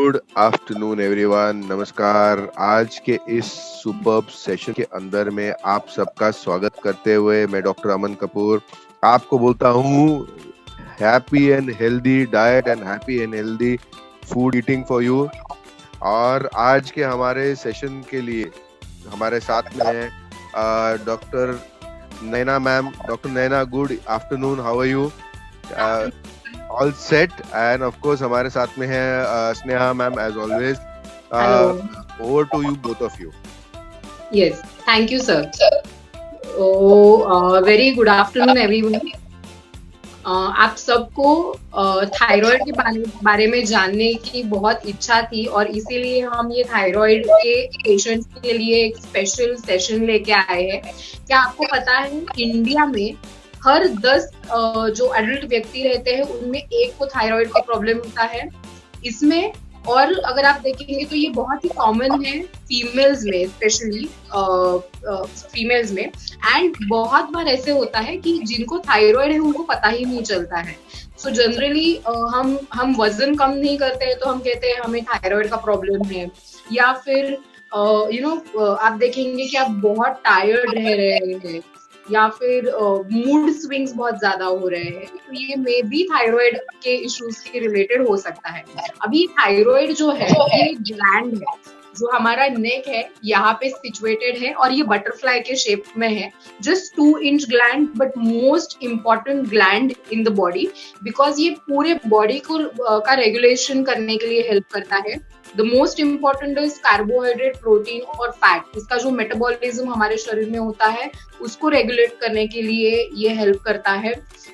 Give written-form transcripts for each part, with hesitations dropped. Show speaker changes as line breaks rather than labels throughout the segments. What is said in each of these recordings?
Good afternoon everyone, नमस्कार। आज के इस सुपर्ब सेशन के अंदर में आप सबका स्वागत करते हुए मैं डॉक्टर अमन कपूर आपको बोलता हूँ happy and healthy diet and happy and healthy food eating for you. और आज के हमारे सेशन के लिए हमारे साथ में है doctor Naina ma'am. Doctor Naina, good afternoon, how are you? All set. And of course हमारे साथ में है Sneha ma'am as always. Over to you both of you.
Yes, thank you sir. Very good afternoon everyone. आप सबको थायराइड के बारे में जानने की बहुत इच्छा थी और इसीलिए हम ये थायराइड के पेशेंट्स के लिए एक स्पेशल सेशन लेके आए हैं। क्या आपको पता है इंडिया में हर 10 जो एडल्ट व्यक्ति रहते हैं उनमें एक को थायराइड का प्रॉब्लम होता है इसमें। और अगर आप देखेंगे तो ये बहुत ही कॉमन है फीमेल्स में, स्पेशली फीमेल्स में। एंड बहुत बार ऐसे होता है कि जिनको थायराइड है उनको पता ही नहीं चलता है। सो जनरली हम वजन कम नहीं करते हैं तो हम कहते हैं हमें थायराइड का प्रॉब्लम है, या फिर आप देखेंगे कि आप बहुत टायर्ड रह रहे हैं या फिर मूड स्विंग्स बहुत ज्यादा हो रहे हैं, तो ये मे बी थायराइड के इश्यूज के रिलेटेड हो सकता है। अभी थायराइड जो है ये ग्लैंड है जो हमारा नेक है यहाँ पे सिचुएटेड है और ये बटरफ्लाई के शेप में है। Just 2 inch gland, but most important gland in the body, because ये पूरे बॉडी को का रेगुलेशन करने के लिए हेल्प करता है। The most important is carbohydrate, protein और फैट। इसका जो मेटाबॉलिज्म हमारे शरीर में होता है उसको रेगुलेट करने के लिए ये हेल्प करता है।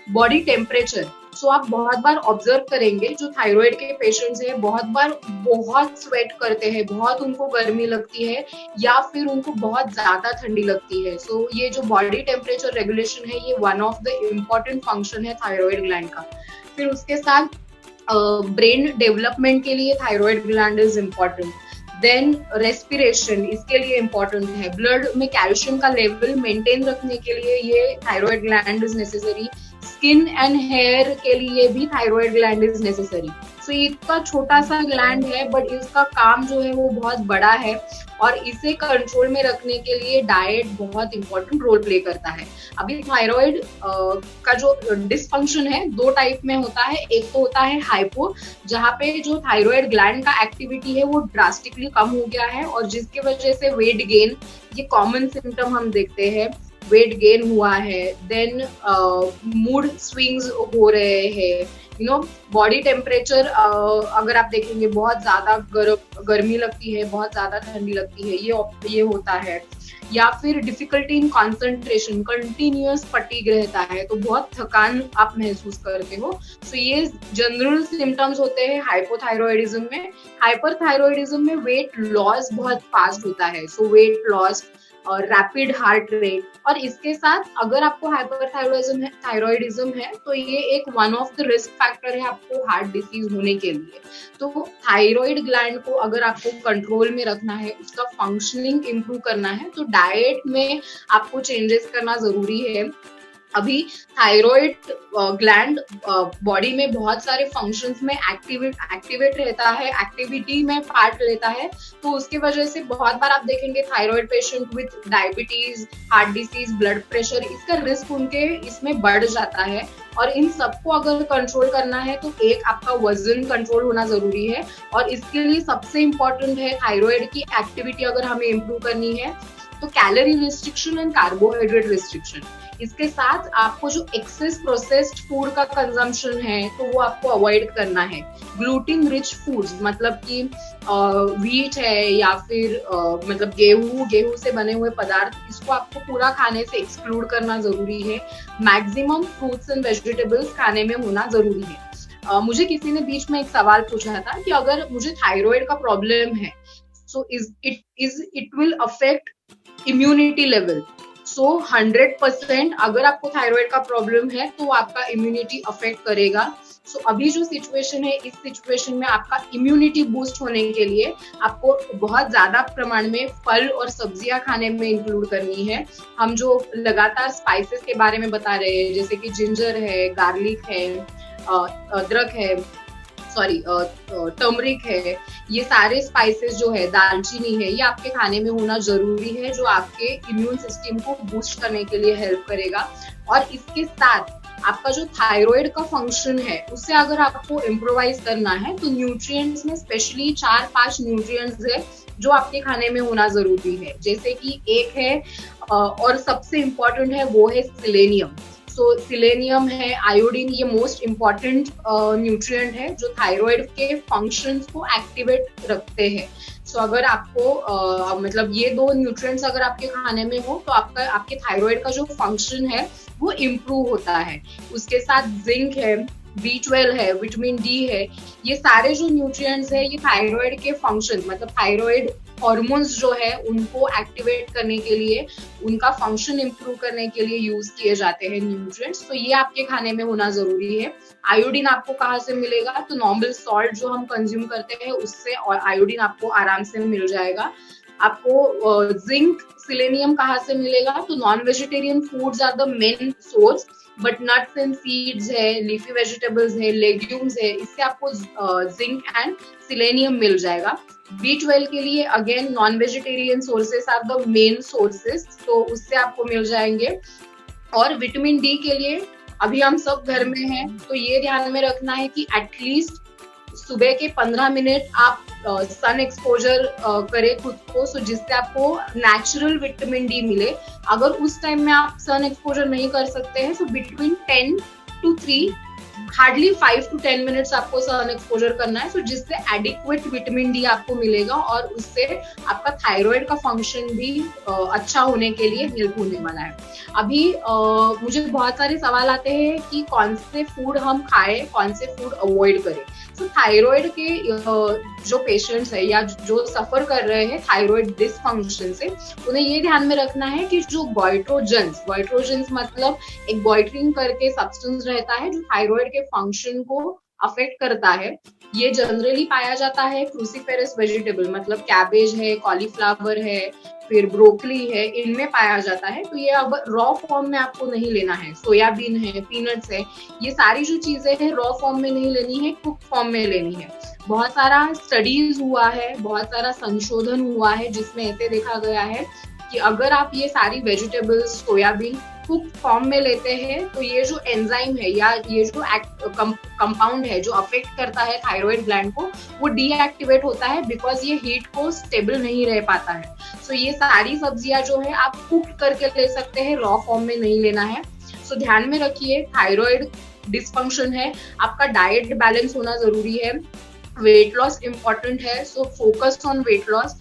बॉडी टेम्परेचर, सो आप बहुत बार ऑब्जर्व करेंगे जो थायराइड के पेशेंट्स हैं बहुत बार बहुत स्वेट करते हैं, बहुत उनको गर्मी लगती है या फिर उनको बहुत ज्यादा ठंडी लगती है। सो ये जो बॉडी टेम्परेचर रेगुलेशन है ये one of the important function है थायराइड ग्लैंड का। फिर उसके साथ ब्रेन डेवलपमेंट के लिए thyroid gland is important. Then respiration इसके लिए इम्पोर्टेंट है। ब्लड में कैल्शियम का लेवल मेंटेन रखने के लिए ये thyroid gland is necessary. Skin and hair के लिए भी thyroid gland is necessary. So इसका छोटा सा ग्लैंड है बट इसका काम जो है वो बहुत बड़ा है और इसे कंट्रोल में रखने के लिए डाइट बहुत इंपॉर्टेंट रोल प्ले करता है। अभी थायराइड का जो डिसफंक्शन है 2 टाइप में होता है। एक तो होता है हाइपो, जहाँ पे जो थायराइड ग्लैंड का एक्टिविटी है वो ड्रास्टिकली कम हो गया है और जिसकी वजह से वेट गेन, ये कॉमन सिम्टम हम देखते हैं, वेट गेन हुआ है। देन मूड स्विंग्स हो रहे हैं, बॉडी टेम्परेचर अगर आप देखेंगे बहुत ज्यादा गर्मी लगती है, बहुत ज्यादा ठंडी लगती है, ये होता है। या फिर difficulty in concentration, continuous fatigue रहता है तो बहुत थकान आप महसूस करते हो। सो ये जनरल सिम्टम्स होते हैं हाइपोथायरॉयडिज्म में। हाइपरथायरॉयडिज्म में वेट लॉस बहुत फास्ट होता है, सो वेट लॉस और रैपिड हार्ट रेट। और इसके साथ अगर आपको थायराइडिज्म है तो ये एक one of the risk factor है आपको हार्ट डिसीज होने के लिए। तो थायराइड ग्लैंड को अगर आपको कंट्रोल में रखना है, उसका फंक्शनिंग इम्प्रूव करना है तो डाइट में आपको चेंजेस करना जरूरी है। अभी थायराइड ग्लैंड बॉडी में बहुत सारे फंक्शंस में एक्टिवेट रहता है, एक्टिविटी में पार्ट लेता है। तो उसके वजह से बहुत बार आप देखेंगे thyroid patient with diabetes, heart disease, blood pressure, इसका रिस्क उनके इसमें बढ़ जाता है। और इन सबको अगर कंट्रोल करना है तो एक आपका वजन कंट्रोल होना जरूरी है और इसके लिए सबसे इम्पोर्टेंट है थायराइड की एक्टिविटी अगर हमें इम्प्रूव करनी है तो calorie restriction and carbohydrate restriction. इसके साथ आपको जो एक्सेस प्रोसेस्ड फूड का कंजम्पशन है तो वो आपको अवॉइड करना है। ग्लूटिन रिच फूड्स मतलब कि व्हीट है या फिर मतलब गेहूं से बने हुए पदार्थ, इसको आपको पूरा खाने से एक्सक्लूड करना जरूरी है। मैक्सिमम फ्रूट्स एंड वेजिटेबल्स खाने में होना जरूरी है। मुझे किसी ने बीच में एक सवाल पूछा था कि अगर मुझे थायराइड का प्रॉब्लम है so it will affect immunity level. So 100% अगर आपको थायराइड का प्रॉब्लम है तो आपका इम्यूनिटी अफेक्ट करेगा। सो अभी जो सिचुएशन है इस सिचुएशन में आपका इम्यूनिटी बूस्ट होने के लिए आपको बहुत ज्यादा प्रमाण में फल और सब्जियां खाने में इंक्लूड करनी है। हम जो लगातार स्पाइसेस के बारे में बता रहे हैं जैसे कि जिंजर है, गार्लिक है, अदरक है, सॉरी टर्मरिक है, ये सारे स्पाइसेस जो है, दालचीनी है, ये आपके खाने में होना जरूरी है, जो आपके इम्यून सिस्टम को बूस्ट करने के लिए हेल्प करेगा। और इसके साथ आपका जो थायराइड का फंक्शन है उससे अगर आपको इम्प्रोवाइज करना है तो न्यूट्रिएंट्स में स्पेशली 4-5 न्यूट्रिएंट्स है जो आपके खाने में होना जरूरी है। जैसे कि एक है और सबसे इम्पोर्टेंट है वो है सिलेनियम। सो सिलेनियम है, आयोडीन, ये मोस्ट इम्पॉर्टेंट न्यूट्रिएंट है जो थायराइड के फंक्शंस को एक्टिवेट रखते हैं। सो अगर आपको मतलब ये दो न्यूट्रिएंट्स अगर आपके खाने में हो तो आपके थायराइड का जो फंक्शन है वो इम्प्रूव होता है। उसके साथ जिंक है, B12 है, विटामिन डी है, ये सारे जो न्यूट्रिएंट्स है ये थायराइड के फंक्शन मतलब थायराइड हॉर्मोन्स जो है उनको एक्टिवेट करने के लिए, उनका फंक्शन इम्प्रूव करने के लिए यूज किए जाते हैं न्यूट्रिएंट्स। तो ये आपके खाने में होना जरूरी है। आयोडीन आपको कहाँ से मिलेगा? तो नॉर्मल सॉल्ट जो हम कंज्यूम करते हैं उससे और आयोडीन आपको आराम से मिल जाएगा। आपको जिंक, सिलेनियम कहाँ से मिलेगा? तो non vegetarian foods are the main source, but nuts and seeds है, लीफी वेजिटेबल्स है, लेग्यूम्स है, इससे आपको जिंक एंड सिलेनियम मिल जाएगा। B12 के लिए again non vegetarian sources are the main sources, तो उससे आपको मिल जाएंगे। और विटामिन डी के लिए अभी हम सब घर में हैं तो ये ध्यान में रखना है कि एटलीस्ट सुबह के 15 मिनट आप सन एक्सपोजर करें खुद को, सो जिससे आपको नेचुरल विटामिन डी मिले। अगर उस टाइम में आप सन एक्सपोजर नहीं कर सकते हैं तो between 10 to 3 hardly 5 to 10 minutes आपको सन एक्सपोजर करना है, सो जिससे एडिक्वेट विटामिन डी आपको मिलेगा और उससे आपका थायराइड का फंक्शन भी अच्छा होने के लिए हेल्प होने वाला है। अभी मुझे बहुत सारे सवाल आते हैं कि कौन से फूड हम खाएं, कौन से फूड अवॉइड करें। तो थायराइड के जो पेशेंट्स है या जो सफर कर रहे हैं थायराइड डिसफंक्शन से, उन्हें ये ध्यान में रखना है कि जो गोइट्रोजेंस मतलब एक गोइट्रिन करके सब्सटेंस रहता है जो थायराइड के फंक्शन को अफेक्ट करता है। ये जनरली पाया जाता है क्रूसीफेरस वेजिटेबल मतलब कैबेज है, कॉलीफ्लावर है, फिर ब्रोकली है, इनमें पाया जाता है। तो ये अब रॉ फॉर्म में आपको नहीं लेना है। सोयाबीन है, पीनट्स है, ये सारी जो चीजें हैं रॉ फॉर्म में नहीं लेनी है, कुक फॉर्म में लेनी है। बहुत सारा स्टडीज हुआ है, बहुत सारा संशोधन हुआ है जिसमें ऐसे देखा गया है कि अगर आप ये सारी वेजिटेबल्स, सोयाबीन कुक फॉर्म में लेते हैं तो ये जो एंजाइम है या ये जो कंपाउंड है जो अफेक्ट करता है थायराइड ग्लैंड को, वो डीएक्टिवेट होता है बिकॉज ये हीट को स्टेबल नहीं रह पाता है। सो ये सारी सब्जियां जो है आप कुक करके ले सकते हैं, रॉ फॉर्म में नहीं लेना है। सो ध्यान में रखिए थायराइड डिसफंक्शन है, आपका डाइट बैलेंस होना जरूरी है, वेट लॉस इंपॉर्टेंट है, so focus on weight loss.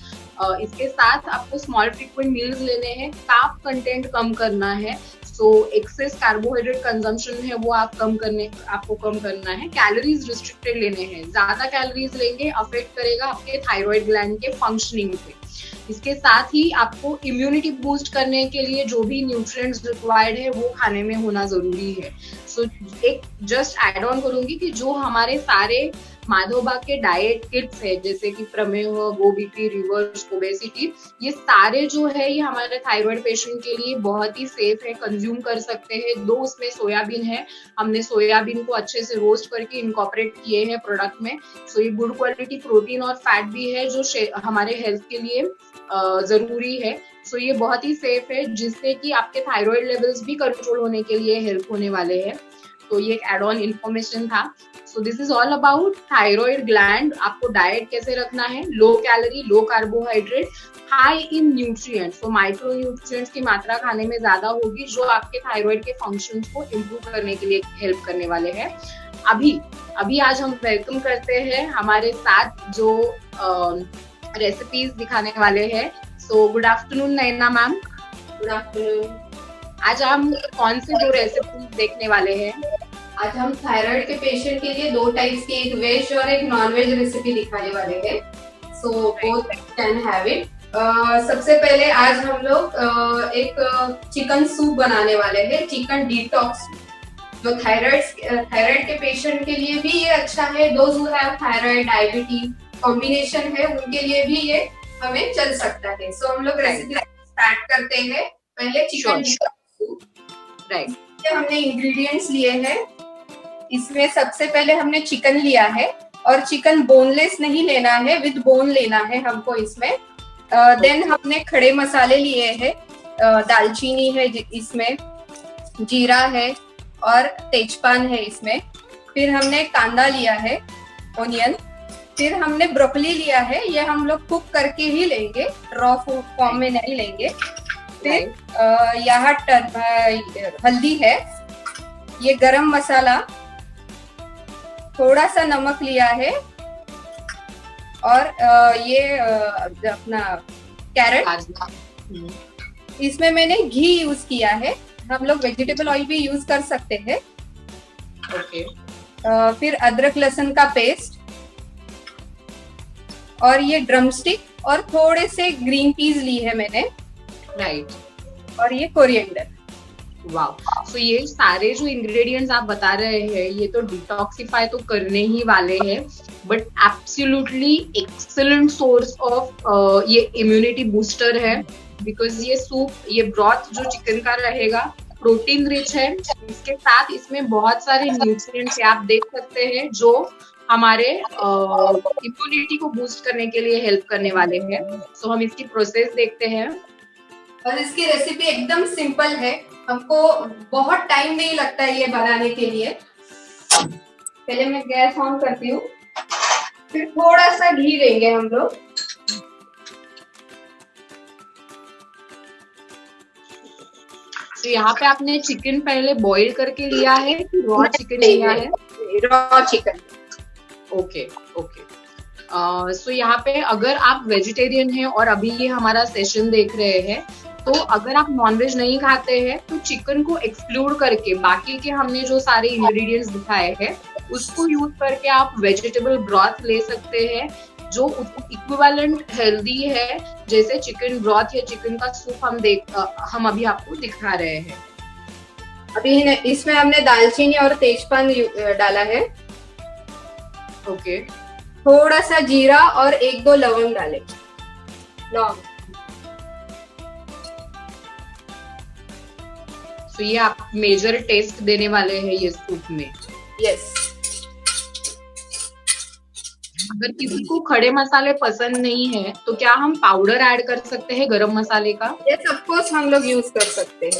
इसके साथ आपको स्मॉल फ्रीक्वेंट मील्स लेने हैं, कार्ब कंटेंट कम करना है, सो एक्सेस कार्बोहाइड्रेट कंजम्पशन है वो आपको कम करना है, कैलोरीज रिस्ट्रिक्टेड लेने हैं, ज्यादा कैलोरीज लेंगे अफेक्ट करेगा आपके थायराइड ग्लैंड के फंक्शनिंग पे। इसके साथ ही आपको इम्यूनिटी बूस्ट करने के लिए जो भी न्यूट्रिएंट्स रिक्वायर्ड है वो खाने में होना जरूरी है। सो एक जस्ट एड ऑन करूंगी कि जो हमारे सारे माधोबा के डाइट किट्स है जैसे कि प्रमेह, लो बीपी, रिवर्स ओबेसिटी, ये सारे जो है ये हमारे थायराइड पेशेंट के लिए बहुत ही सेफ है, कंज्यूम कर सकते हैं। 2 उसमें सोयाबीन है, हमने सोयाबीन को अच्छे से रोस्ट करके इनकॉर्पोरेट किए हैं प्रोडक्ट में। सो ये गुड क्वालिटी प्रोटीन और फैट भी है जो हमारे हेल्थ के लिए जरूरी है। सो ये बहुत ही सेफ है जिससे कि आपके थायराइड लेवल्स भी कंट्रोल होने के लिए हेल्प होने वाले हैं। तो ये एक एड ऑन इन्फॉर्मेशन था। So this is all about thyroid gland. आपको डाइट कैसे रखना है, low calorie, low carbohydrate, high in nutrients, तो माइक्रो न्यूट्रिएंट्स की मात्रा खाने में ज्यादा होगी जो आपके थायराइड के फंक्शंस को इम्प्रूव करने के लिए हेल्प करने वाले हैं। अभी आज हम वेलकम करते हैं हमारे साथ जो रेसिपीज दिखाने वाले हैं। सो गुड आफ्टरनून नैना मैम।
Good afternoon.
आज हम कौन से 2 रेसिपीज देखने वाले हैं?
आज हम थायराइड के पेशेंट के लिए 2 टाइप्स की, एक वेज और एक नॉन वेज रेसिपी दिखाने वाले हैं। So both can have it. सबसे पहले आज हम लोग एक चिकन सूप बनाने वाले हैं, चिकन डिटॉक्स, जो थायराइड के पेशेंट के लिए भी ये अच्छा है। Those who have thyroid, diabetes combination है उनके लिए भी ये हमें चल सकता है। सो हम लोग रेसिपी स्टार्ट करते हैं। पहले चिकन डिटॉक्स सूप, राइट। हमने इंग्रेडिएंट्स लिए हैं। इसमें सबसे पहले हमने चिकन लिया है, और चिकन बोनलेस नहीं लेना है, विद बोन लेना है हमको इसमें। देन हमने खड़े मसाले लिए हैं, दालचीनी है इसमें, जीरा है और तेजपान है इसमें। फिर हमने कांदा लिया है, ओनियन। फिर हमने ब्रोकली लिया है, ये हम लोग कुक करके ही लेंगे, रॉ फॉर्म में नहीं लेंगे। फिर यहाँ हल्दी है, ये गरम मसाला, थोड़ा सा नमक लिया है और ये अपना कैरेट, इसमें मैंने घी यूज किया है। हम लोग वेजिटेबल ऑयल भी यूज कर सकते हैं। फिर अदरक लहसुन का पेस्ट और ये ड्रमस्टिक और थोड़े से ग्रीन पीस ली है मैंने,
राइट।
और ये कोरिएंडर।
वाह, सो ये सारे जो इंग्रेडिएंट्स आप बता रहे हैं ये तो डिटॉक्सिफाई तो करने ही वाले हैं, but absolutely excellent source of ये इम्यूनिटी बूस्टर है। बिकॉज ये सूप, ये ब्रॉथ जो चिकन का रहेगा प्रोटीन रिच है, इसके साथ इसमें बहुत सारे न्यूट्रिएंट्स आप देख सकते हैं जो हमारे इम्यूनिटी को बूस्ट करने के लिए हेल्प करने वाले हैं। सो हम इसकी प्रोसेस देखते हैं।
और इसकी रेसिपी एकदम सिंपल है, हमको बहुत टाइम नहीं लगता है ये बनाने के लिए। पहले मैं गैस ऑन करती हूँ, फिर थोड़ा सा घी लेंगे हम लोग।
तो यहाँ पे आपने चिकन पहले बॉईल करके लिया है कि रॉ चिकन लिया है?
Raw chicken.
Okay okay. So यहाँ पे अगर आप वेजिटेरियन हैं और अभी ये हमारा सेशन देख रहे हैं, तो अगर आप नॉनवेज नहीं खाते हैं तो चिकन को एक्सक्लूड करके बाकी के हमने जो सारे इंग्रेडिएंट्स दिखाए हैं उसको यूज करके आप वेजिटेबल ब्रॉथ ले सकते हैं जो इक्विवेलेंट हेल्दी है, जैसे चिकन ब्रॉथ या चिकन का सूप हम अभी आपको दिखा रहे हैं।
अभी इसमें हमने दालचीनी और तेजपान डाला है।
ओके।
थोड़ा सा जीरा और 1-2 लवंग डाले, लौंग।
तो ये आप मेजर टेस्ट देने वाले हैं ये सूप में।
यस।
अगर किसी को खड़े मसाले पसंद नहीं है तो क्या हम पाउडर ऐड कर सकते हैं गरम मसाले का?
यस, ऑफ कोर्स हम लोग यूज कर सकते हैं।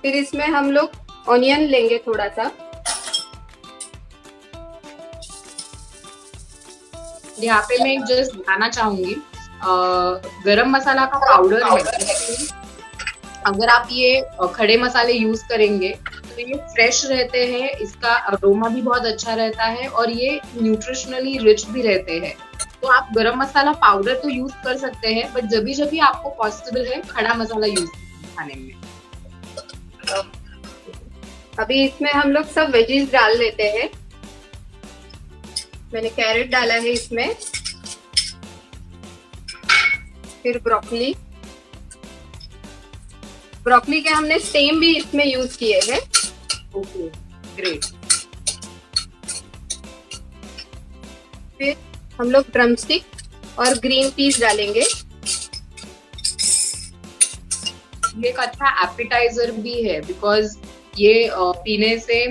फिर इसमें हम लोग ऑनियन लेंगे थोड़ा सा।
यहाँ पे मैं जस्ट बताना चाहूंगी, गरम मसाला का पाउडर है, अगर आप ये खड़े मसाले यूज करेंगे तो ये फ्रेश रहते हैं, इसका अरोमा भी बहुत अच्छा रहता है और ये न्यूट्रिशनली रिच भी रहते हैं। तो आप गरम मसाला पाउडर तो यूज कर सकते हैं, बट जब भी आपको पॉसिबल है खड़ा मसाला यूज खाने में।
अभी इसमें हम लोग सब वेजीज डाल लेते हैं। मैंने कैरेट डाला है इसमें, फिर ब्रोकली के हमने स्टेम भी इसमें यूज किए हैं।
Okay, great.
फिर हम लोग ड्रमस्टिक और ग्रीन पीस डालेंगे।
ये एक अच्छा एपिटाइजर भी है, बिकॉज ये पीने से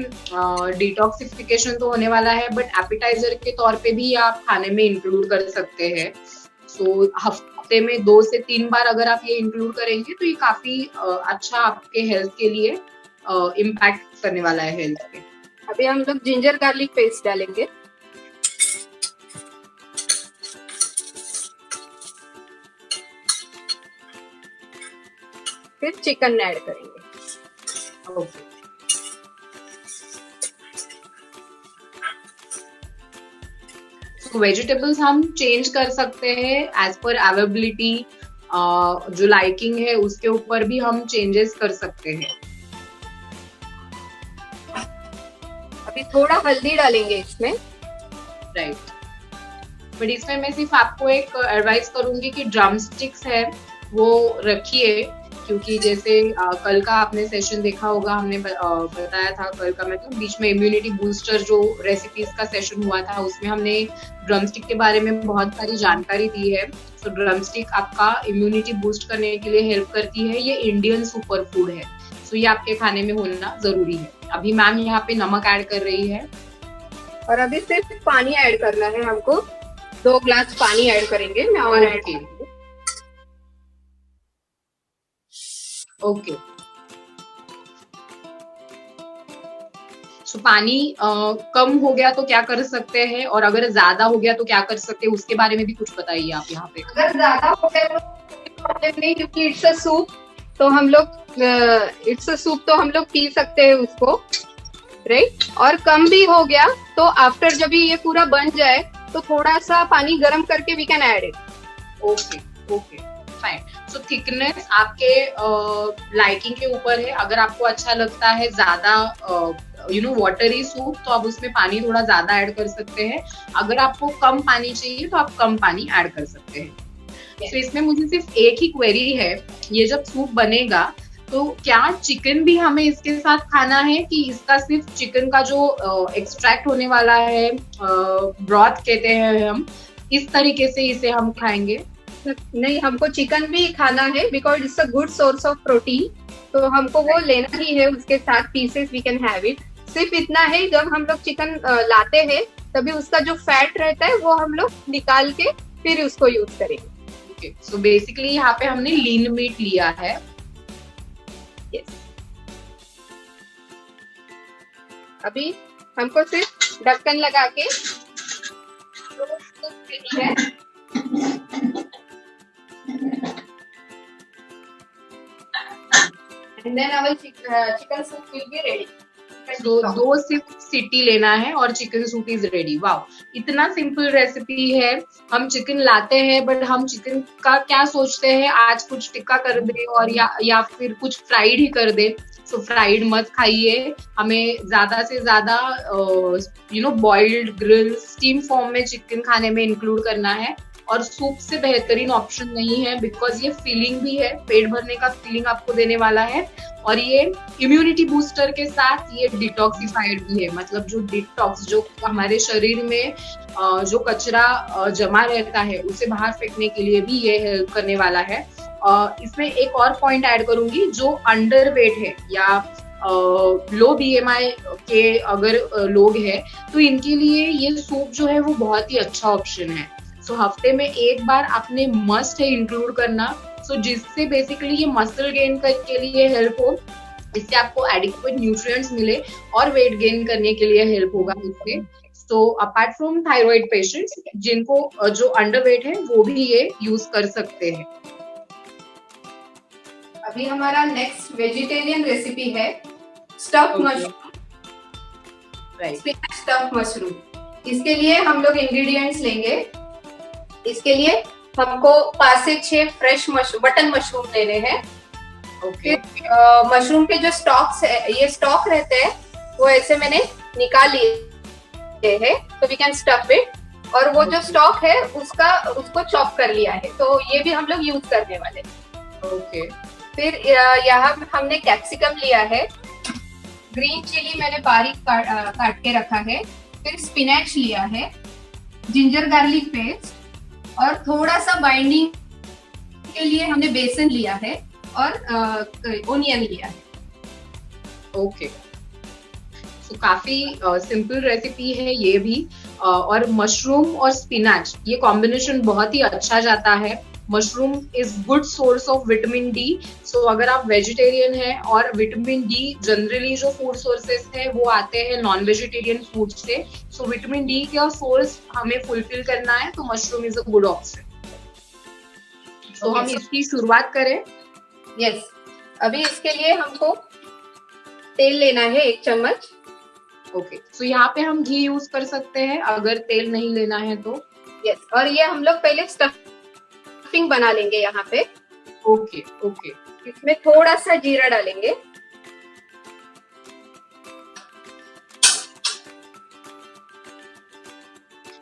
डिटॉक्सिफिकेशन तो होने वाला है, बट एपिटाइजर के तौर पे भी आप खाने में इंक्लूड कर सकते हैं। सो हफ्ते में 2 से 3 बार अगर आप ये इंक्लूड करेंगे तो ये काफी अच्छा आपके हेल्थ के लिए इम्पैक्ट करने वाला है हेल्थ पे।
अभी हम लोग जिंजर गार्लिक पेस्ट डालेंगे। फिर चिकन ऐड करेंगे।
ओके। वेजिटेबल्स हम चेंज कर सकते हैं एज पर अवेलेबिलिटी, जो लाइकिंग है उसके ऊपर भी हम चेंजेस कर सकते हैं।
अभी थोड़ा हल्दी डालेंगे इसमें।
राइट। बट इसमें मैं सिर्फ आपको एक एडवाइस करूंगी कि ड्रम स्टिक्स है वो रखिए, क्योंकि जैसे कल का आपने सेशन देखा होगा, हमने बताया था कल का, मतलब बीच में इम्यूनिटी बूस्टर जो रेसिपीज का सेशन हुआ था उसमें हमने ड्रमस्टिक के बारे में बहुत सारी जानकारी दी है। तो ड्रमस्टिक आपका इम्यूनिटी बूस्ट करने के लिए हेल्प करती है। ये इंडियन सुपर फूड है, सो ये आपके खाने में होना जरूरी है। अभी मैम यहाँ पे नमक ऐड कर रही है
और अभी सिर्फ पानी ऐड करना है हमको। 2 ग्लास पानी ऐड करेंगे, मैं और ऐड करूंगी।
ओके, तो पानी कम हो गया तो क्या कर सकते हैं, और अगर ज्यादा हो गया तो क्या कर सकते हैं, उसके बारे में भी कुछ बताइए आप यहाँ पे।
अगर ज्यादा हो गया तो प्रॉब्लम नहीं, क्योंकि इट्स अ सूप, तो हम लोग पी सकते हैं उसको, राइट। और कम भी हो गया तो आफ्टर जब ये पूरा बन जाए तो थोड़ा सा पानी गर्म करके we can add it.
Okay okay fine. So thickness आपके लाइकिंग के ऊपर है। अगर आपको अच्छा लगता है ज्यादा वाटरी सूप, तो आप उसमें पानी थोड़ा ज्यादा ऐड कर सकते हैं। अगर आपको कम पानी चाहिए तो आप कम पानी ऐड कर सकते हैं। तो इसमें मुझे सिर्फ एक ही क्वेरी है, ये जब सूप बनेगा तो क्या चिकन भी हमें इसके साथ खाना है, कि इसका सिर्फ चिकन का जो एक्सट्रैक्ट होने वाला है, ब्रॉथ कहते हैं हम, इस तरीके से इसे हम खाएंगे?
नहीं, हमको चिकन भी खाना है, because it's a good source of protein, तो हमको वो लेना ही है, उसके साथ pieces we can have it. सिर्फ इतना है, जब हम लोग चिकन लाते हैं तभी उसका जो फैट रहता है वो हम लोग निकाल के फिर उसको यूज करेंगे।
ओके, सो बेसिकली यहाँ पे हमने लीन मीट लिया है।
यस, अभी हमको सिर्फ ढक्कन लगा के है। And then our chicken soup will be ready.
तो 2 सिर्फ सीटी लेना है और chicken soup is ready. Wow, इतना सिंपल रेसिपी है। हम चिकन लाते हैं, बट हम चिकन का क्या सोचते हैं, आज कुछ टिक्का कर दे और या फिर कुछ फ्राइड ही कर दे। सो फ्राइड मत खाइए, हमें ज्यादा से ज्यादा बॉइल्ड, ग्रिल, स्टीम फॉर्म में चिकन खाने में इंक्लूड करना है। और सूप से बेहतरीन ऑप्शन नहीं है, बिकॉज ये फीलिंग भी है, पेट भरने का फीलिंग आपको देने वाला है, और ये इम्यूनिटी बूस्टर के साथ ये डिटॉक्सिफाइड भी है। मतलब जो डिटॉक्स, जो हमारे शरीर में जो कचरा जमा रहता है उसे बाहर फेंकने के लिए भी ये हेल्प करने वाला है। इसमें एक और पॉइंट ऐड करूंगी, जो अंडर वेट है या लो BMI के अगर लोग हैं, तो इनके लिए ये सूप जो है वो बहुत ही अच्छा ऑप्शन है। सो हफ्ते में एक बार आपने मस्ट है इंक्लूड करना, सो जिससे बेसिकली ये मसल गेन के लिए हेल्प हो, इससे आपको एडिक्वेट न्यूट्रिएंट्स मिले और वेट गेन करने के लिए हेल्प होगा इससे। So apart from thyroid patients, जिनको जो अंडरवेट है वो भी ये यूज कर सकते हैं।
अभी हमारा नेक्स्ट वेजिटेरियन रेसिपी है stuff mushroom, spinach stuff mushroom. इसके लिए हम लोग इंग्रेडिएंट्स लेंगे। इसके लिए हमको 5 से 6 फ्रेश बटन मशरूम लेने हैं।
ओके,
मशरूम के जो स्टॉक्स है, ये स्टॉक रहते हैं, वो ऐसे मैंने निकाल लिए हैं, तो वी कैन स्टफ इट। और वो जो स्टॉक है उसको चॉप कर लिया है, तो ये भी हम लोग यूज करने वाले हैं।
ओके,
फिर यहाँ हमने कैप्सिकम लिया है, ग्रीन चिली मैंने बारीक काट के रखा है, फिर स्पिनच लिया है, जिंजर गार्लिक पेस्ट, और थोड़ा सा बाइंडिंग के लिए हमने बेसन लिया है, और ओनियन लिया है।
ओके, तो काफी सिंपल रेसिपी है ये भी। और मशरूम और स्पिनच, ये कॉम्बिनेशन बहुत ही अच्छा जाता है। Mushroom is good source of vitamin D. So अगर आप वेजिटेरियन हैं, और विटामिन डी जनरली जो फूड सोर्सेस है वो आते हैं नॉन वेजिटेरियन फूड से, सो विटामिन डी का सोर्स हमें फुलफिल करना है, तो mushroom is a good option. तो हम इसकी शुरुआत करें।
यस, अभी इसके लिए हमको तेल लेना है 1 चम्मच।
ओके, सो यहाँ पे हम घी यूज कर सकते हैं अगर तेल नहीं लेना है तो।
यस, और ये हम लोग पहले स्टफिंग बना लेंगे यहाँ पे।
ओके ओके,
इसमें थोड़ा सा जीरा डालेंगे।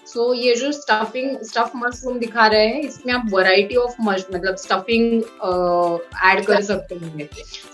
सो ये जो स्टफ मशरूम दिखा रहे हैं, इसमें आप वैरायटी ऑफ मतलब स्टफिंग ऐड कर सकते हैं।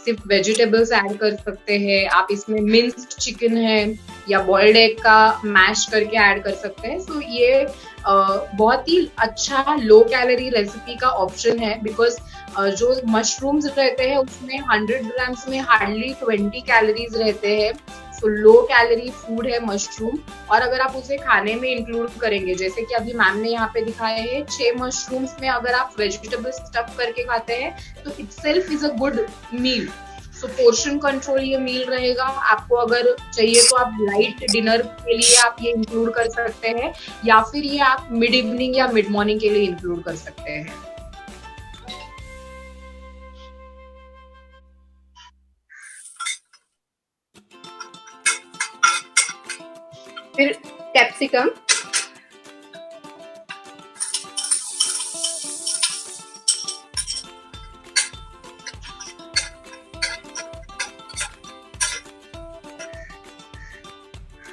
सिर्फ वेजिटेबल्स ऐड कर सकते हैं आप, इसमें मिन्स्ड चिकन है या बॉइल्ड एग का मैश करके ऐड कर सकते हैं। सो ये बहुत ही अच्छा लो कैलोरी रेसिपी का ऑप्शन है, बिकॉज जो मशरूम्स रहते हैं उसमें 100 ग्राम्स में हार्डली 20 कैलोरीज रहते हैं। सो लो कैलोरी फूड है मशरूम, और अगर आप उसे खाने में इंक्लूड करेंगे, जैसे कि अभी मैम ने यहाँ पे दिखाए हैं 6 मशरूम्स में अगर आप वेजिटेबल स्टफ करके खाते हैं तो itself is a good meal. So portion control ये मील रहेगा। आपको अगर चाहिए तो आप लाइट डिनर के लिए आप ये इंक्लूड कर सकते हैं, या फिर ये आप मिड इवनिंग या मिड मॉर्निंग के लिए इंक्लूड कर सकते हैं।
फिर कैप्सिकम,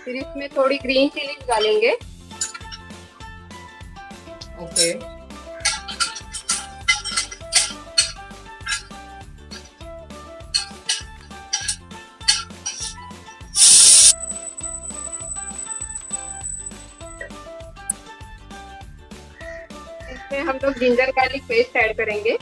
फिर इसमें थोड़ी ग्रीन चिली डालेंगे।
ओके
इसमें हम लोग जिंजर गार्लिक पेस्ट ऐड करेंगे।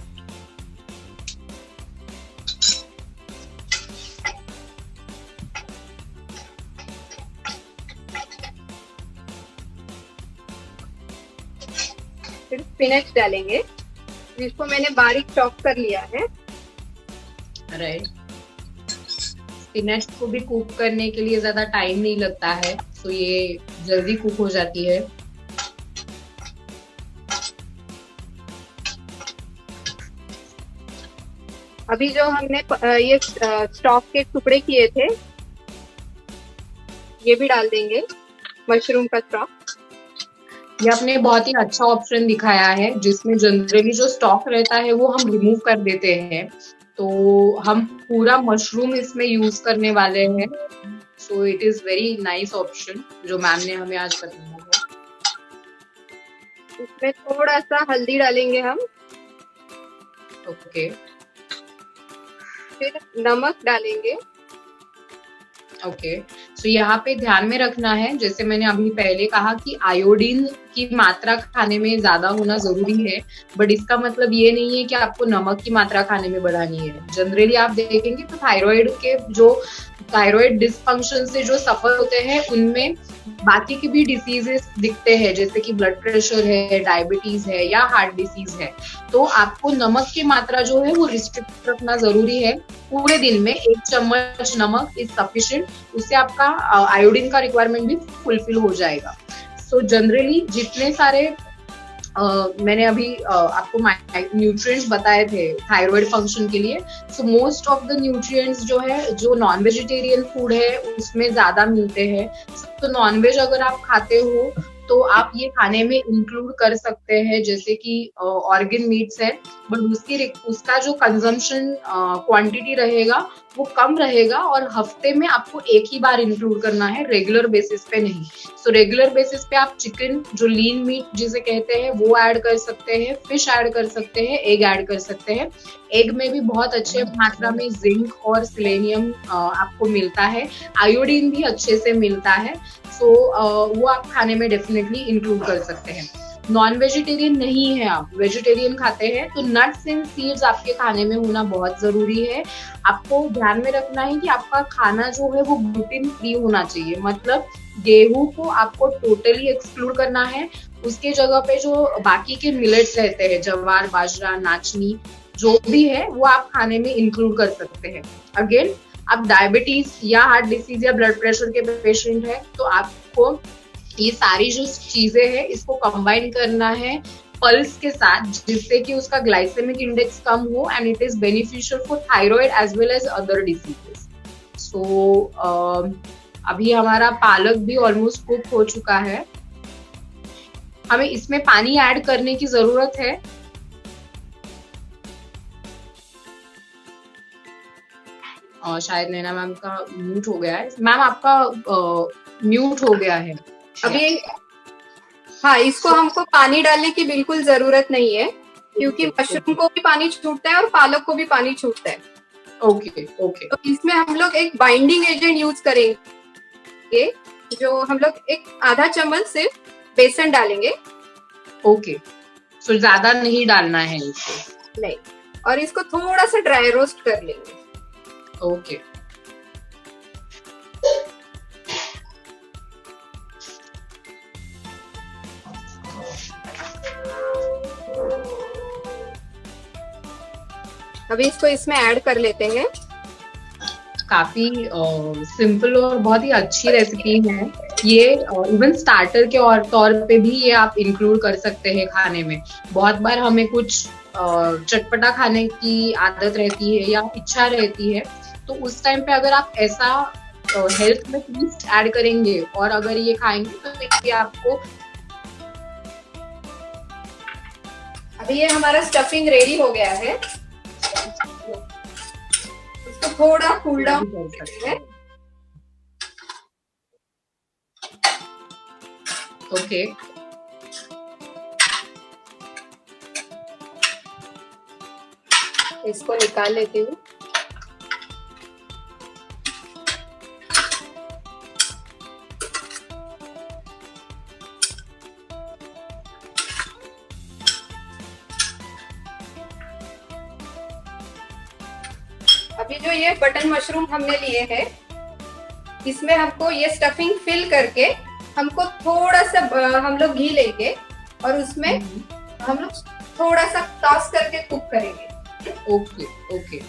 फिर स्पिनच डालेंगे, जिसको मैंने बारीक चॉप कर लिया है।
राइट, स्पिनच को भी कुक करने के लिए ज्यादा टाइम नहीं लगता है, तो ये जल्दी कुक हो जाती है।
अभी जो हमने ये स्टॉक के टुकड़े किए थे, ये भी डाल देंगे, मशरूम का स्टॉक।
ये आपने बहुत ही अच्छा ऑप्शन दिखाया है, जिसमें जनरली जो स्टॉक रहता है वो हम रिमूव कर देते हैं, तो हम पूरा मशरूम इसमें यूज करने वाले हैं। So it is very nice option जो मैम ने हमें आज बताया है।
इसमें थोड़ा सा हल्दी डालेंगे हम।
ओके,
फिर नमक डालेंगे।
ओके, सो यहाँ पे ध्यान में रखना है, जैसे मैंने अभी पहले कहा कि आयोडीन की मात्रा खाने में ज्यादा होना जरूरी है, बट इसका मतलब ये नहीं है कि आपको नमक की मात्रा खाने में बढ़ानी है। जनरली आप देखेंगे तो थायराइड डिसफंक्शन से जो सफर होते हैं उनमें बाकी के भी डिसीजेस दिखते हैं, जैसे कि ब्लड प्रेशर है, डायबिटीज है या हार्ट डिसीज है। तो आपको नमक की मात्रा जो है वो रिस्ट्रिक्ट रखना जरूरी है। पूरे दिन में 1 चम्मच नमक इज सफिशिएंट, उससे आपका आयोडीन का रिक्वायरमेंट भी फुलफिल हो जाएगा। सो जनरली जितने सारे मैंने अभी आपको न्यूट्रिएंट्स बताए थे थायराइड फंक्शन के लिए, so most of the nutrients जो है जो नॉन वेजिटेरियन फूड है उसमें ज्यादा मिलते हैं। तो नॉन वेज अगर आप खाते हो तो आप ये खाने में इंक्लूड कर सकते हैं, जैसे कि ऑर्गन मीट्स है, बट उसका जो कंजम्पशन क्वांटिटी रहेगा वो कम रहेगा, और हफ्ते में आपको एक ही बार इंक्लूड करना है, रेगुलर बेसिस पे नहीं। सो रेगुलर बेसिस पे आप चिकन जो लीन मीट जिसे कहते हैं वो ऐड कर सकते हैं, फिश ऐड कर सकते हैं, एग ऐड कर सकते हैं। एग में भी बहुत अच्छे मात्रा में जिंक और सेलेनियम आपको मिलता है, आयोडीन भी अच्छे से मिलता है। सो वो आप खाने में डेफिनेटली इंक्लूड कर सकते हैं। नॉन वेजिटेरियन नहीं है, आप वेजिटेरियन खाते हैं तो नट्स एंड सीड्स आपके खाने में होना बहुत जरूरी है। आपको ध्यान में रखना है कि आपका खाना जो है वो ग्लूटेन फ्री होना चाहिए, मतलब गेहूं को आपको टोटली एक्सक्लूड करना है। उसके जगह पे जो बाकी के मिलेट्स रहते हैं, जवार, बाजरा, नाचनी, जो भी है वो आप खाने में इंक्लूड कर सकते हैं। अगेन, आप डायबिटीज या हार्ट डिसीज या ब्लड प्रेशर के पेशेंट है तो आपको ये सारी जो चीजें हैं इसको कंबाइन करना है पल्स के साथ, जिससे कि उसका ग्लाइसेमिक इंडेक्स कम हो, and it is beneficial for thyroid as well as other diseases. So अभी हमारा पालक भी ऑलमोस्ट कुक हो चुका है। हमें इसमें पानी ऐड करने की जरूरत है। शायद नैना मैम का म्यूट हो गया है। मैम आपका म्यूट हो गया है
अभी। हाँ, इसको हमको पानी डालने की बिल्कुल जरूरत नहीं है, क्योंकि मशरूम को भी पानी छूटता है और पालक को भी पानी छूटता है।
Okay okay.
तो इसमें हम लोग एक बाइंडिंग एजेंट यूज करेंगे, जो हम लोग एक आधा चम्मच सिर्फ बेसन डालेंगे।
ओके, सो ज्यादा नहीं डालना है इसको?
नहीं, और इसको थोड़ा सा ड्राई रोस्ट कर लेंगे।
ओके।
अभी इसको इसमें ऐड कर लेते हैं।
काफी सिंपल और बहुत ही अच्छी रेसिपी है ये। इवन स्टार्टर के और तौर पे भी ये आप इंक्लूड कर सकते हैं खाने में। बहुत बार हमें कुछ चटपटा खाने की आदत रहती है या इच्छा रहती है, तो उस टाइम पे अगर आप ऐसा हेल्थ में ट्विस्ट ऐड करेंगे और अगर ये खाएंगे तो ये आपको।
अभी ये हमारा स्टफिंग रेडी हो गया है। इसको थोड़ा कूल डाउन कर सकते हैं।
ओके,
इसको निकाल लेती हूँ। अभी जो ये बटन मशरूम हमने लिए हैं, इसमें हमको ये स्टफिंग फिल करके हमको थोड़ा सा हम लोग घी लेंगे और उसमें हम लोग थोड़ा सा टॉस करके कुक करेंगे।
Okay okay.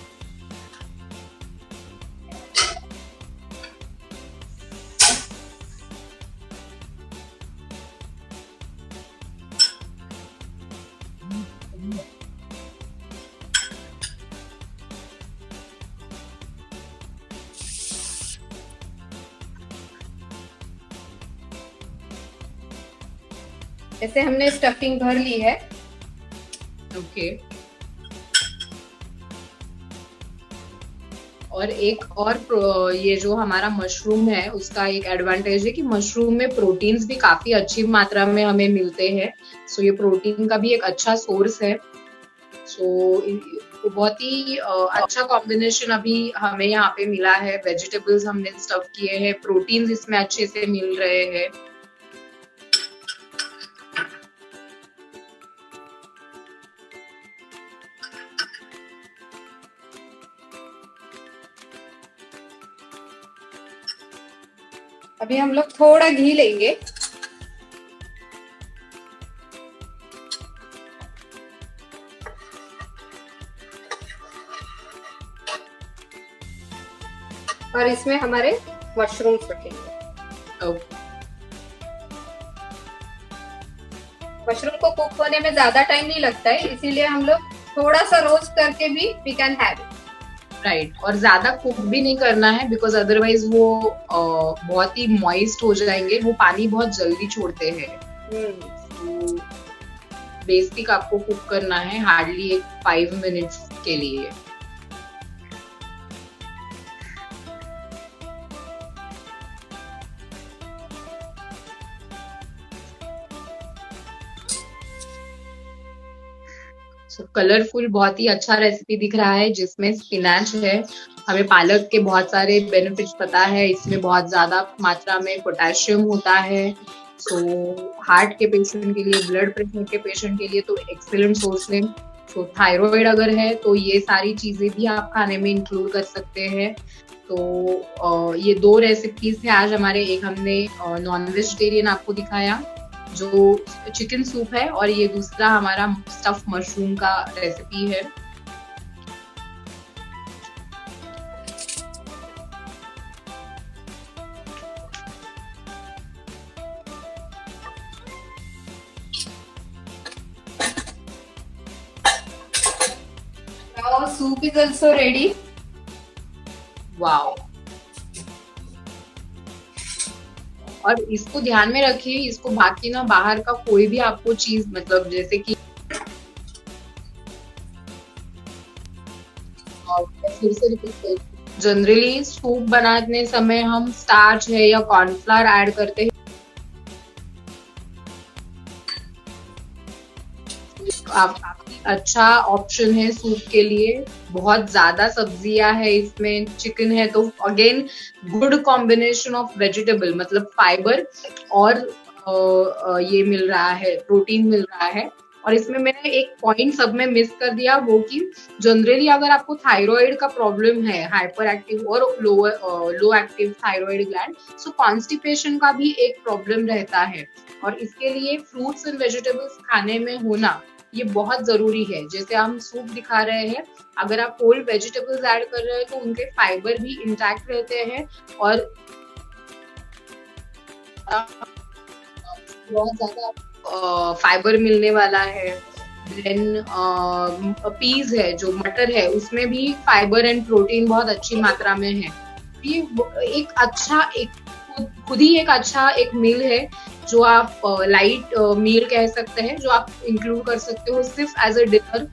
ऐसे हमने स्टफिंग भर ली है।
ओके। और एक और ये जो हमारा मशरूम है उसका एक एडवांटेज है कि मशरूम में प्रोटीन्स भी काफी अच्छी मात्रा में हमें मिलते हैं। सो ये प्रोटीन का भी एक अच्छा सोर्स है। सो बहुत ही अच्छा कॉम्बिनेशन अभी हमें यहाँ पे मिला है। वेजिटेबल्स हमने स्टफ किए हैं, प्रोटीन्स इसमें अच्छे से मिल रहे हैं।
अभी हम लोग थोड़ा घी लेंगे। और इसमें हमारे मशरूम्स रखेंगे। मशरूम को कुक होने में ज्यादा टाइम नहीं लगता है, इसीलिए हम लोग थोड़ा सा रोस्ट करके भी we can have it.
Right. और ज्यादा कुक भी नहीं करना है बिकॉज अदरवाइज वो बहुत ही मॉइस्ट हो जाएंगे। वो पानी बहुत जल्दी छोड़ते हैं। तो बेसिक आपको कुक करना है हार्डली एक 5 मिनट्स के लिए। कलरफुल बहुत ही अच्छा रेसिपी दिख रहा है जिसमें स्पिनच है। हमें पालक के बहुत सारे बेनिफिट्स पता है। इसमें बहुत ज्यादा मात्रा में पोटेशियम होता है। सो हार्ट के पेशेंट के लिए, ब्लड प्रेशर के पेशेंट के लिए तो एक्सीलेंट सोर्स है। तो थायराइड अगर है तो ये सारी चीजें भी आप खाने में इंक्लूड कर सकते हैं। तो ये 2 रेसिपीज थे आज हमारे। एक हमने नॉन वेजिटेरियन आपको दिखाया जो चिकन सूप है, और ये दूसरा हमारा स्टफ मशरूम का रेसिपी है।
Now soup is also ready.
Wow. और इसको ध्यान में रखिए, इसको बाकी ना बाहर का कोई भी आपको चीज मतलब जैसे कि फिर से जनरली सूप बनाने समय हम स्टार्च है या कॉर्नफ्लावर ऐड करते हैं। आप अच्छा ऑप्शन है सूप के लिए। बहुत ज्यादा सब्जियां है इसमें, चिकन है तो again good combination of vegetable, मतलब फाइबर और ये मिल रहा है, प्रोटीन मिल रहा है। और इसमें मैंने एक पॉइंट सब में मिस कर दिया, वो कि जनरली अगर आपको थायराइड का प्रॉब्लम है, हाइपर एक्टिव और लो एक्टिव थायराइड ग्लैंड, सो कॉन्स्टिपेशन का भी एक प्रॉब्लम रहता है, और इसके लिए फ्रूट्स एंड वेजिटेबल्स खाने में होना ये बहुत जरूरी है। जैसे हम सूप दिखा रहे हैं, अगर आप होल वेजिटेबल्स ऐड कर रहे हैं तो उनके फाइबर भी इंटैक्ट रहते हैं और बहुत ज्यादा फाइबर मिलने वाला है। देन पीज है, जो मटर है, उसमें भी फाइबर एंड प्रोटीन बहुत अच्छी मात्रा में है। ये एक अच्छा खुद ही एक अच्छा एक मील है जो आप लाइट मील कह सकते हैं, जो आप इंक्लूड कर सकते हो सिर्फ as a dinner.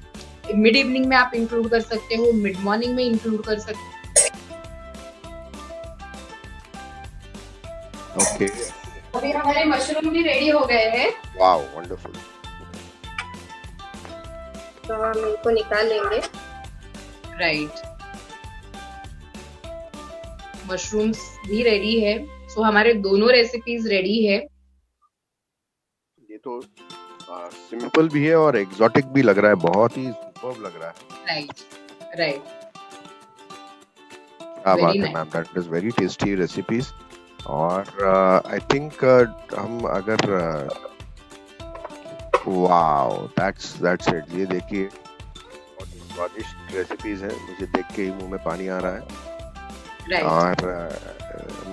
Mid evening में आप इंक्लूड कर सकते हो, मिड मॉर्निंग में इंक्लूड कर सकते
हो। ओके,
अभी हमारे मशरूम भी रेडी हो गए हैं।
Wow, wonderful.
तो हम इनको निकाल लेंगे।
राइट, मशरूम्स भी रेडी है। सो हमारे दोनों रेसिपीज रेडी है।
ये तो सिंपल भी है और एक्सोटिक भी लग रहा है, बहुत ही सुपर्ब लग रहा है।
राइट,
क्या बात है ma'am, that is very tasty recipes. और आई थिंक हम अगर वाओ, दैट्स इट। ये देखिए, बहुत ही स्वादिष्ट रेसिपीज है, मुझे देख के ही मुंह में पानी आ रहा है। और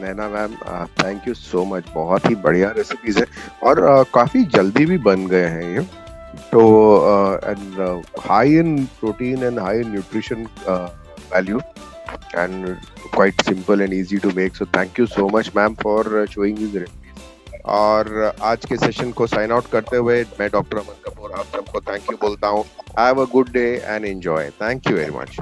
Naina ma'am, thank you so much, बहुत ही बढ़िया रेसिपीज है और काफी जल्दी भी बन गए हैं ये तो, and high in protein and high in nutrition value and quite simple and easy to make. So thank you so much ma'am for showing these recipes. और आज के सेशन को साइन आउट करते हुए मैं डॉक्टर अमन कपूर आप सबको थैंक यू बोलता हूँ। Have a good day and enjoy. Thank you very much.